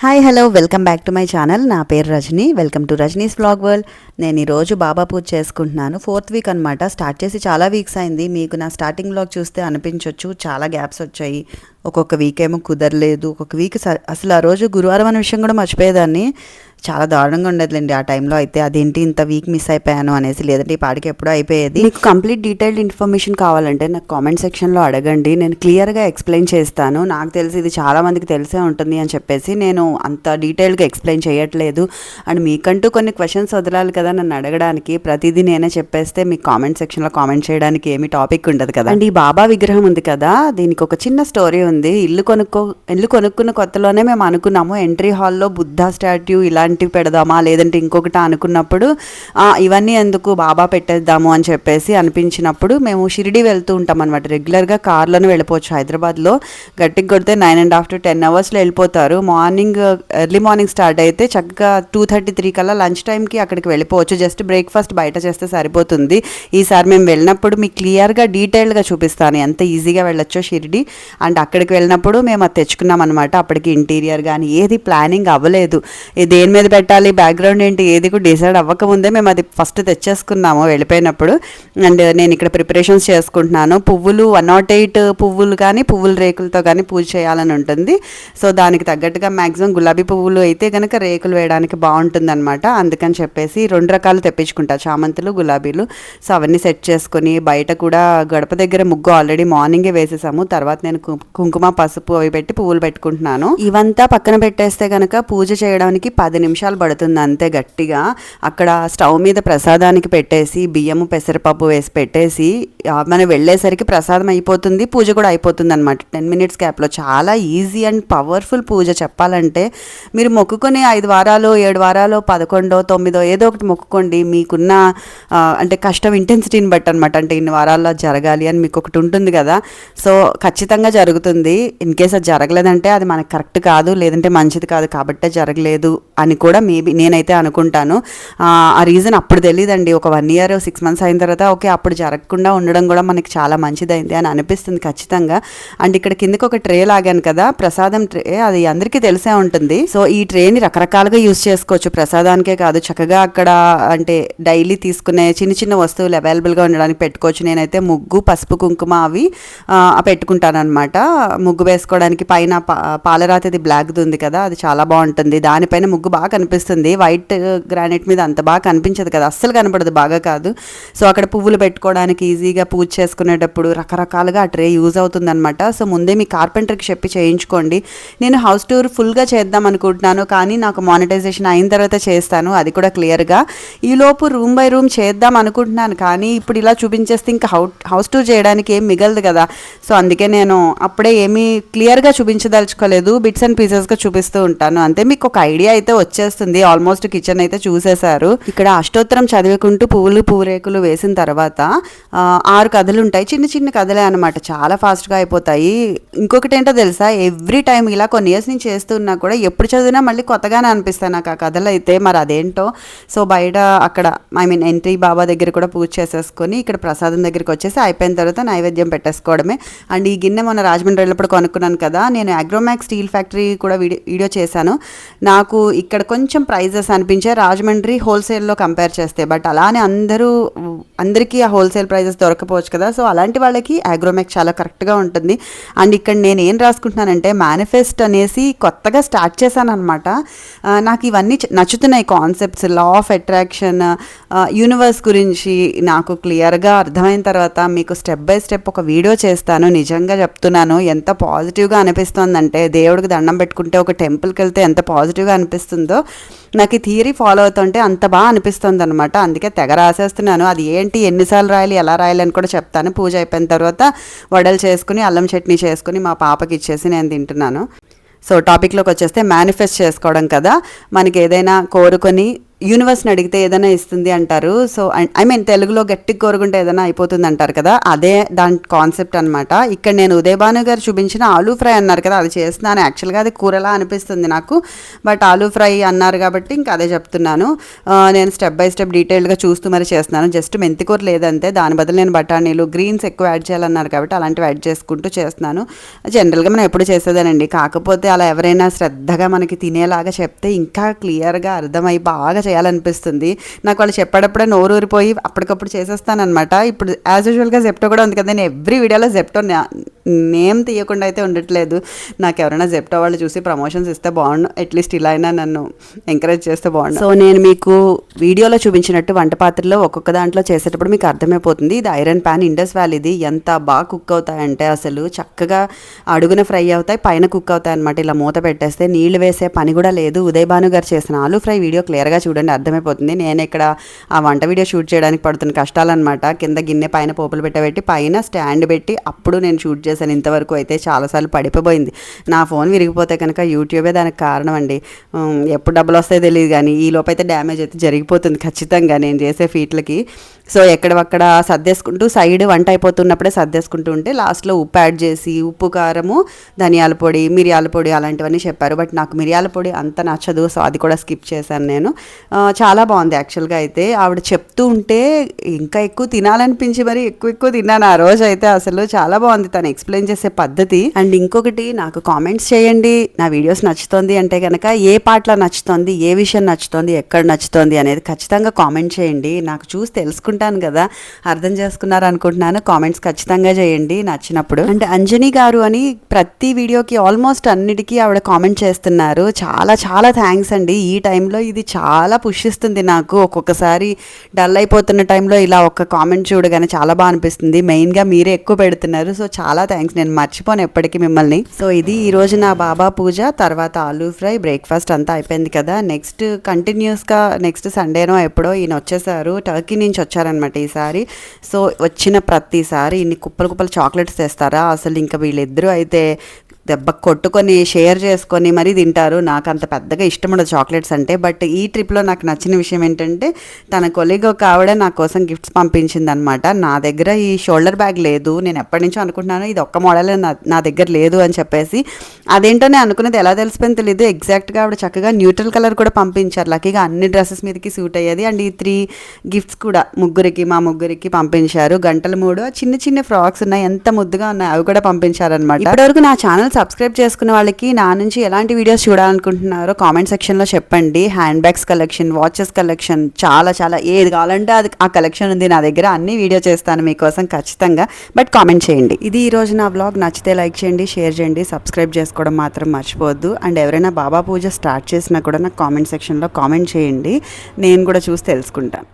Hi hello welcome back to my channel. నా పేరు Rajani. Welcome to Rajani's vlog world. నేను ఈరోజు బాబా పూజ చేసుకుంటున్నాను. 4th వీక్ అనమాట. స్టార్ట్ చేసి చాలా వీక్స్ అయింది. మీకు నా స్టార్టింగ్ వ్లాగ్ చూస్తే అనిపించవచ్చు చాలా గ్యాప్స్ వచ్చాయి. ఒక్కొక్క వీక్ ఏమో కుదరలేదు, ఒక్కొక్క వీక్ అసలు ఆ రోజు గురువారం అనే విషయం కూడా మర్చిపోయేదాన్ని. చాలా దారుణంగా ఉండదులేండి ఆ టైంలో అయితే. అదేంటి ఇంత వీక్ మిస్ అయిపోయాను అనేసి, లేదంటే ఈ పాటికి ఎప్పుడో అయిపోయేది. మీకు కంప్లీట్ డీటెయిల్డ్ ఇన్ఫర్మేషన్ కావాలంటే నాకు కామెంట్ సెక్షన్లో అడగండి, నేను క్లియర్గా ఎక్స్ప్లెయిన్ చేస్తాను. నాకు తెలిసి ఇది చాలా మందికి తెలిసే ఉంటుంది అని చెప్పేసి నేను అంత డీటెయిల్గా ఎక్స్ప్లెయిన్ చేయట్లేదు. అండ్ మీకంటూ కొన్ని క్వశ్చన్స్ వదలాలి కదా నన్ను అడగడానికి. ప్రతిదీ నేనే చెప్పేస్తే మీకు కామెంట్ సెక్షన్లో కామెంట్ చేయడానికి ఏమి టాపిక్ ఉండదు కదా. అండ్ ఈ బాబా విగ్రహం ఉంది కదా, దీనికి ఒక చిన్న స్టోరీ ఉంది. ఇల్లు కొనుక్కున్న కొత్తలోనే మేము అనుకున్నాము ఎంట్రీ హాల్లో బుద్ధ స్టాట్యూ ఇలాంటివి పెడదామా లేదంటే ఇంకొకటి అనుకున్నప్పుడు ఇవన్నీ ఎందుకు బాబా పెట్టేద్దాము అని చెప్పేసి అనిపించినప్పుడు మేము షిరిడి వెళ్తూ ఉంటాం అనమాట. రెగ్యులర్గా కార్లోనే వెళ్ళిపోవచ్చు. హైదరాబాద్లో గట్టికి కొడితే 9.5 to 10 అవర్స్లో వెళ్ళిపోతారు. ఎర్లీ మార్నింగ్ స్టార్ట్ అయితే చక్కగా 2:33 కల్లా లంచ్ టైంకి అక్కడికి వెళ్ళిపోవచ్చు. జస్ట్ బ్రేక్ఫాస్ట్ బయట చేస్తే సరిపోతుంది. ఈసారి మేము వెళ్ళినప్పుడు మీకు క్లియర్గా డీటెయిల్డ్గా చూపిస్తాను ఎంత ఈజీగా వెళ్ళొచ్చో షిరిడి. అండ్ అక్కడికి వెళ్ళినప్పుడు మేము అది తెచ్చుకున్నాం అనమాట. అప్పటికి ఇంటీరియర్ కానీ ఏది ప్లానింగ్ అవ్వలేదు, దేని మీద పెట్టాలి బ్యాక్గ్రౌండ్ ఏంటి ఏది కూడా డిసైడ్ అవ్వకముందే మేము అది ఫస్ట్ తెచ్చేసుకున్నాము వెళ్ళిపోయినప్పుడు. అండ్ నేను ఇక్కడ ప్రిపరేషన్స్ చేసుకుంటున్నాను. పువ్వులు 108 పువ్వులు కానీ పువ్వుల రేకులతో కానీ పూజ చేయాలని ఉంటుంది. సో దానికి తగ్గట్టుగా మ్యాక్సిమం గులాబీ పువ్వులు అయితే కనుక రేకులు వేయడానికి బాగుంటుంది అనమాట. అందుకని చెప్పేసి 2 రకాలు తెప్పించుకుంటా, చామంతులు గులాబీలు. సో అవన్నీ సెట్ చేసుకుని బయట కూడా గడప దగ్గర ముగ్గు ఆల్రెడీ మార్నింగే వేసేసాము. తర్వాత నేను కుంకుమ పసుపు అవి పెట్టి పువ్వులు పెట్టుకుంటున్నాను. ఇవంతా పక్కన పెట్టేస్తే కనుక పూజ చేయడానికి 10 నిమిషాలు పడుతుంది అంతే. గట్టిగా అక్కడ స్టవ్ మీద ప్రసాదానికి పెట్టేసి బియ్యము పెసరపప్పు వేసి పెట్టేసి మనం వెళ్ళేసరికి ప్రసాదం అయిపోతుంది, పూజ కూడా అయిపోతుంది అనమాట. 10 minutes గ్యాప్లో. చాలా ఈజీ అండ్ పవర్ఫుల్ పూజ చెప్పాలంటే. మీరు మొక్కుకొని 5 వారాలు 7 వారాలు 11 9 ఏదో ఒకటి మొక్కుకోండి. మీకున్న అంటే కష్టం ఇంటెన్సిటీని బట్టి అనమాట. అంటే ఇన్ని వారాల్లో జరగాలి అని మీకు ఒకటి ఉంటుంది కదా. సో ఖచ్చితంగా జరుగుతుంది. ఇన్ కేస్ అది జరగలేదంటే అది మనకు కరెక్ట్ కాదు, లేదంటే మంచిది కాదు కాబట్టే జరగలేదు అని కూడా మేబీ నేనైతే అనుకుంటాను. ఆ రీజన్ అప్పుడు తెలియదండి. ఒక 1 year 6 months అయిన తర్వాత ఓకే అప్పుడు జరగకుండా ఉండడం కూడా మనకి చాలా మంచిదైంది అని అనిపిస్తుంది ఖచ్చితంగా. అండ్ ఇక్కడ కిందకి ఒక ట్రే లాగాను కదా, ప్రసాదం ట్రే, అది అందరికీ తెలిసే ఉంటుంది. సో ఈ ట్రేని రకరకాలుగా యూజ్ చేసుకోవచ్చు, ప్రసాదానికే కాదు. చక్కగా అక్కడ అంటే డైలీ తీసుకునే చిన్న చిన్న వస్తువులు అవైలబుల్గా ఉండడానికి పెట్టుకోవచ్చు. నేనైతే ముగ్గు పసుపు కుంకుమ అవి పెట్టుకుంటాను అనమాట. ముగ్గు వేసుకోవడానికి పైన పాలరాతిది బ్లాక్ది ఉంది కదా, అది చాలా బాగుంటుంది. దానిపైన ముగ్గు బాగా కనిపిస్తుంది. వైట్ గ్రానైట్ మీద అంత బాగా కనిపించదు కదా, అస్సలు కనపడదు, బాగా కాదు. సో అక్కడ పువ్వులు పెట్టుకోవడానికి ఈజీగా పూజ చేసుకునేటప్పుడు రకరకాలుగా ఆ ట్రే యూజ్ అవుతుంది అనమాట. సో ముందే మీ కార్పెంటర్కి చెప్పి చేయించుకోండి. నేను హౌస్ టూర్ ఫుల్గా చేద్దాం అనుకుంటున్నాను, కానీ నాకు మానిటైజేషన్ అయిన తర్వాత చేస్తాను, అది కూడా క్లియర్గా. ఈలోపు రూమ్ బై రూమ్ చేద్దాం అనుకుంటున్నాను, కానీ ఇప్పుడు ఇలా చూపించేస్తే ఇంకా హౌస్ టూర్ చేయడానికి ఏం మిగలదు కదా. సో అందుకే నేను అప్పుడే ఏమీ క్లియర్గా చూపించదలుచుకోలేదు, బిట్స్ అండ్ పీసెస్గా చూపిస్తూ ఉంటాను అంతే. మీకు ఒక ఐడియా అయితే వచ్చేస్తుంది. ఆల్మోస్ట్ కిచెన్ అయితే చూసేశారు. ఇక్కడ అష్టోత్తరం చదువుకుంటూ పువ్వులు పూరేకులు వేసిన తర్వాత 6 కథలు ఉంటాయి. చిన్న చిన్న కథలే అనమాట, చాలా ఫాస్ట్గా అయిపోతాయి. ఇంకొకటి ఏంటో తెలుసా, ఎవ్రీ టైం ఇలా కొన్ని ఇయర్స్ నుంచి చేస్తున్నా కూడా ఎప్పుడు చదివినా మళ్ళీ కొత్తగానే అనిపిస్తాయి నాకు ఆ కథలు అయితే. మరి అదేంటో. సో బయట అక్కడ ఎంట్రీ బాబా దగ్గర కూడా పూజ చేసేసుకొని ఇక్కడ ప్రసాదం దగ్గరికి వచ్చేసి అయిపోయిన తర్వాత నైవేద్యం పెట్టేసుకోవడమే. అండ్ ఈ గిన్నె మొన్న రాజమండ్రి వెళ్ళినప్పుడు కొనుక్కున్నాను కదా, నేను అగ్రోమాక్స్ స్టీల్ ఫ్యాక్టరీ కూడా వీడియో చేశాను. నాకు ఇక్కడ కొంచెం ప్రైజెస్ అనిపించే రాజమండ్రి హోల్సేల్లో కంపేర్ చేస్తే. బట్ అలానే అందరికీ ఆ హోల్సేల్ ప్రైజెస్ దొరకపోవచ్చు కదా. సో అలాంటి వాళ్ళకి అగ్రోమాక్స్ చాలా కరెక్ట్గా ఉంటుంది. అండ్ ఇక్కడ నేను ఏం రాసుకుంటున్నానంటే మేనిఫెస్ట్ అనేసి కొత్తగా స్టార్ట్ చేశాను అనమాట. నాకు ఇవన్నీ నచ్చుతున్నాయి concepts, law of attraction, universe గురించి నాకు క్లియర్గా అర్థమైన తర్వాత మీకు స్టెప్ బై స్టెప్ ఒక వీడియో చేస్తాను. నిజంగా చెప్తున్నాను, ఎంత పాజిటివ్గా అనిపిస్తుందంటే దేవుడికి దండం పెట్టుకుంటే ఒక టెంపుల్కి వెళ్తే ఎంత పాజిటివ్గా అనిపిస్తుందో నాకు ఈ థియరీ ఫాలో అవుతుంటే అంత బాగా అనిపిస్తుంది అనమాట. అందుకే తెగ రాసేస్తున్నాను. అది ఏంటి, ఎన్నిసార్లు రాయాలి, ఎలా రాయాలి అని కూడా చెప్తాను. పూజ అయిపోయిన తర్వాత వడలు చేసుకుని అల్లం చట్నీ చేసుకుని మా పాపకి ఇచ్చేసి నేను తింటున్నాను. సో టాపిక్లోకి వచ్చేస్తే మేనిఫెస్ట్ చేసుకోవడం కదా. మనకి ఏదైనా కోరుకొని యూనివర్స్ని అడిగితే ఏదైనా ఇస్తుంది అంటారు. సో ఐ మీన్ తెలుగులో గట్టిగా కోరుకుంటే ఏదైనా అయిపోతుంది అంటారు కదా, అదే దాని కాన్సెప్ట్ అనమాట. ఇక్కడ నేను ఉదయ్ భాను గారు చూపించిన ఆలూ ఫ్రై అన్నారు కదా, అది చేస్తున్నాను. యాక్చువల్గా అది కూరలా అనిపిస్తుంది నాకు, బట్ ఆలూ ఫ్రై అన్నారు కాబట్టి ఇంకా అదే చెప్తున్నాను. నేను స్టెప్ బై స్టెప్ డీటెయిల్గా చూస్తూ మరి చేస్తున్నాను. జస్ట్ మెంతికూర లేదంతే, దాని బదులు నేను బఠానీలు గ్రీన్స్ ఎక్కువ యాడ్ చేయాలన్నారు కాబట్టి అలాంటివి యాడ్ చేసుకుంటూ చేస్తున్నాను. జనరల్గా మనం ఎప్పుడు చేసేదేనండి, కాకపోతే అలా ఎవరైనా శ్రద్ధగా మనకి తినేలాగా చెప్తే ఇంకా క్లియర్గా అర్థమై బాగా చేయాలనిపిస్తుంది. నాకు వాళ్ళు చెప్పేటప్పుడే నోరు ఊరిపోయి అప్పటికప్పుడు చేసేస్తానమాట. ఇప్పుడు యాజ్ యూజువల్గా జెప్టో కూడా ఉంది కదా, నేను ఎవ్రీ వీడియోలో జెప్టో నేమ్ తీయకుండా అయితే ఉండట్లేదు. నాకు ఎవరైనా జెప్టో వాళ్ళు చూసి ప్రమోషన్స్ ఇస్తే బాగుండు, అట్లీస్ట్ ఇలా అయినా నన్ను ఎంకరేజ్ చేస్తే బాగుండు. సో నేను మీకు వీడియోలో చూపించినట్టు వంట పాత్రలో ఒక్కొక్క దాంట్లో చేసేటప్పుడు మీకు అర్థమైపోతుంది. ఇది ఐరన్ ప్యాన్, ఇండస్ వ్యాలీది. ఎంత బాగా కుక్ అవుతాయంటే అసలు చక్కగా అడుగున ఫ్రై అవుతాయి, పైన కుక్ అవుతాయి అనమాట. ఇలా మూత పెట్టేస్తే నీళ్లు వేసే పని కూడా లేదు. ఉదయ్ భాను గారు చేసిన ఆలూ ఫ్రై వీడియో క్లియర్గా చూడండి, అర్థమైపోతుంది. నేను ఇక్కడ ఆ వంట వీడియో షూట్ చేయడానికి పడుతున్న కష్టాలన్నమాట. కింద గిన్నె పైన పోపులు పెట్టబెట్టి పైన స్టాండ్ పెట్టి అప్పుడు నేను షూట్ చేశాను. ఇంతవరకు అయితే చాలాసార్లు పడిపోయింది. నా ఫోన్ విరిగిపోతే కనుక యూట్యూబే దానికి కారణం అండి. ఎప్పుడు డబ్బులు వస్తాయో తెలియదు, కానీ ఈ లోపైతే డ్యామేజ్ అయితే జరిగిపోతుంది ఖచ్చితంగా నేను చేసే ఫీట్లకి. సో ఎక్కడక్కడ సర్దేసుకుంటూ సైడ్ వంట అయిపోతున్నప్పుడే సర్దేసుకుంటూ ఉంటే లాస్ట్లో ఉప్పు యాడ్ చేసి, ఉప్పు కారము ధనియాల పొడి మిరియాల పొడి అలాంటివన్నీ చెప్పారు. బట్ నాకు మిరియాల పొడి అంత నచ్చదు, సో అది కూడా స్కిప్ చేశాను నేను. చాలా బాగుంది యాక్చువల్గా అయితే. ఆవిడ చెప్తూ ఉంటే ఇంకా ఎక్కువ తినాలనిపించి మరి ఎక్కువ తిన్నాను ఆ రోజు అయితే. అసలు చాలా బాగుంది తను ఎక్స్ప్లెయిన్ చేసే పద్ధతి. అండ్ ఇంకొకటి, నాకు కామెంట్స్ చేయండి నా వీడియోస్ నచ్చుతుంది అంటే కనుక, ఏ పాటలో నచ్చుతుంది, ఏ విషయం నచ్చుతుంది, ఎక్కడ నచ్చుతుంది అనేది ఖచ్చితంగా కామెంట్ చేయండి. నాకు చూసి తెలుసుకుంటాను కదా, అర్థం చేసుకున్నారు అనుకుంటున్నాను. కామెంట్స్ ఖచ్చితంగా చేయండి నచ్చినప్పుడు. అంటే అంజనీ గారు అని ప్రతి వీడియోకి ఆల్మోస్ట్ అన్నిటికీ ఆవిడ కామెంట్ చేస్తున్నారు. చాలా చాలా థ్యాంక్స్ అండి. ఈ టైంలో ఇది చాలా పుష్ ఇస్తుంది నాకు. ఒక్కొక్కసారి డల్ అయిపోతున్న టైంలో ఇలా ఒక కామెంట్ చూడగానే చాలా బాగా అనిపిస్తుంది. మెయిన్గా మీరే ఎక్కువ పెడుతున్నారు, సో చాలా థ్యాంక్స్. నేను మర్చిపోను ఎప్పటికీ మిమ్మల్ని. సో ఇది ఈరోజు నా బాబా పూజ, తర్వాత ఆలూ ఫ్రై, బ్రేక్ఫాస్ట్ అంతా అయిపోయింది కదా. నెక్స్ట్ కంటిన్యూస్గా నెక్స్ట్ సండేనో ఎప్పుడో ఈయన వచ్చేసారు, టర్కీ నుంచి వచ్చారనమాట ఈసారి. సో వచ్చిన ప్రతిసారి ఇన్ని కుప్పలు చాక్లెట్స్ తెస్తారా, అసలు ఇంకా వీళ్ళిద్దరూ అయితే దెబ్బ కొట్టుకొని షేర్ చేసుకొని మరీ తింటారు. నాకు అంత పెద్దగా ఇష్టం ఉండదు చాక్లెట్స్ అంటే. బట్ ఈ ట్రిప్లో నాకు నచ్చిన విషయం ఏంటంటే, తన కొలీగ్ ఒక ఆవిడ నా కోసం గిఫ్ట్స్ పంపించింది అనమాట. నా దగ్గర ఈ షోల్డర్ బ్యాగ్ లేదు, నేను ఎప్పటి నుంచో అనుకుంటున్నాను ఇది ఒక్క మోడల్ నా దగ్గర లేదు అని చెప్పేసి. అదేంటో నేను అనుకున్నది ఎలా తెలిసిపోయింది తెలీదు, ఎగ్జాక్ట్గా ఆవిడ చక్కగా న్యూట్రల్ కలర్ కూడా పంపించారు. లక్కీగా అన్ని డ్రెస్సెస్ మీదకి సూట్ అయ్యేది. అండ్ ఈ 3 గిఫ్ట్స్ కూడా మా ముగ్గురికి పంపించారు. గంటల 3 చిన్న ఫ్రాక్స్ ఉన్నాయి, ఎంత ముద్దుగా ఉన్నాయి, అవి కూడా పంపించారనమాట. ఇప్పటివరకు నా ఛానల్ సబ్స్క్రైబ్ చేసుకున్న వాళ్ళకి నా నుంచి ఎలాంటి వీడియోస్ చూడాలనుకుంటున్నారో కామెంట్ సెక్షన్లో చెప్పండి. Hand bags collection, watches collection, చాలా ఏది కావాలంటే అది ఆ కలెక్షన్ ఉంది నా దగ్గర. అన్ని వీడియో చేస్తాను మీకోసం ఖచ్చితంగా, బట్ కామెంట్ చేయండి. ఇది ఈరోజు నా వ్లాగ్. నచ్చితే లైక్ చేయండి, షేర్ చేయండి, సబ్స్క్రైబ్ చేసుకోవడం మాత్రం మర్చిపోవద్దు. అండ్ ఎవరైనా బాబా పూజ స్టార్ట్ చేసినా కూడా నాకు కామెంట్ సెక్షన్లో కామెంట్ చేయండి, నేను కూడా చూసి తెలుసుకుంటాను.